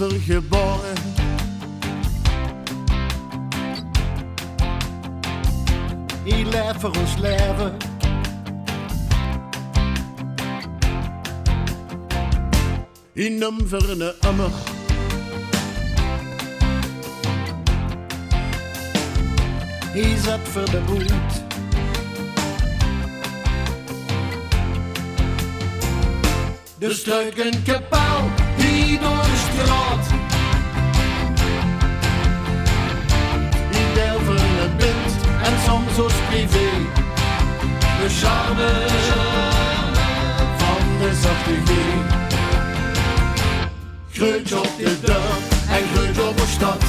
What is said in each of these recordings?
Numver geboren. Hij leeft voor ons leven. In Numver een emmer. Hij zat voor de boet. De struikenkapel die door de straat. Die deel van het bind en soms als privé. De charme van de zachte G. Groeit op de dorp en groeit op de stad.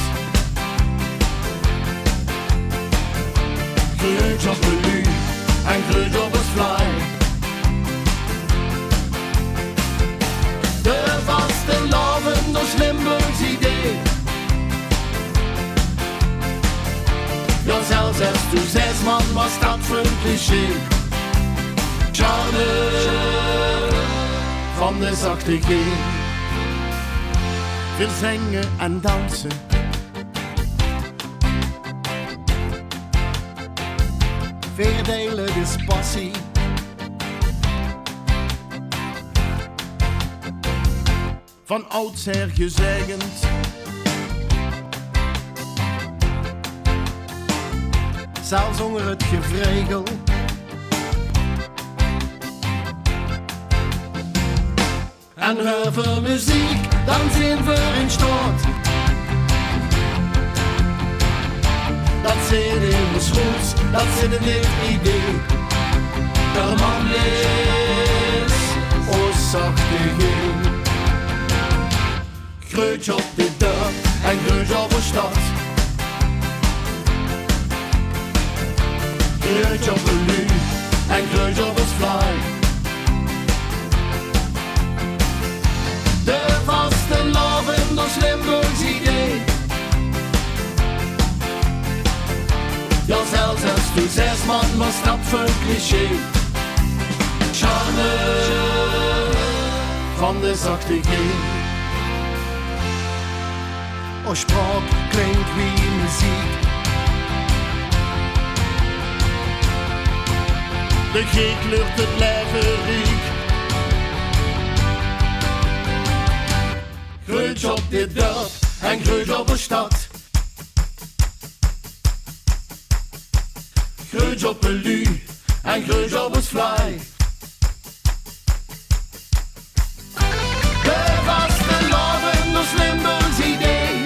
Groeit op de lu en groeit op het fly. De vaste loven door Limburgs idee. Ja, zelfs als toen 6 man was dat voor een cliché. Charme van de zachte G. Veel zingen en dansen. Verdelen is passie. Van oudsher gezegend. Zelfs onder het gevregel. En hoeveel muziek, dan zijn we in staat. Dat zit in de schoens, dat zit in dit idee. De man is ons zachte G. Groeit op de dorp en groeit op de stad. Groeit op de lu en groeit op het fly. De vaste loven door Limburgs idee. Ja, zelfs als toen 6 man was dat voor een cliché. Charme van de zachte G. Oorspraak klinkt wie muziek. De G kleurt het leven riek. Groeit op dit dorp en groeit op de stad. Groeit op een lu en groeit op het fly. De vaste loven door Limburgs idee.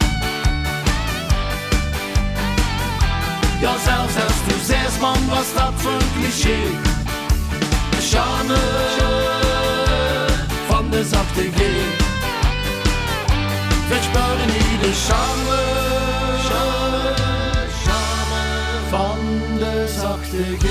Ja, zelfs als toen 6 man was dat voor een cliché. De charme van de zachte G. Verspeuren niet de charme van de zachte G.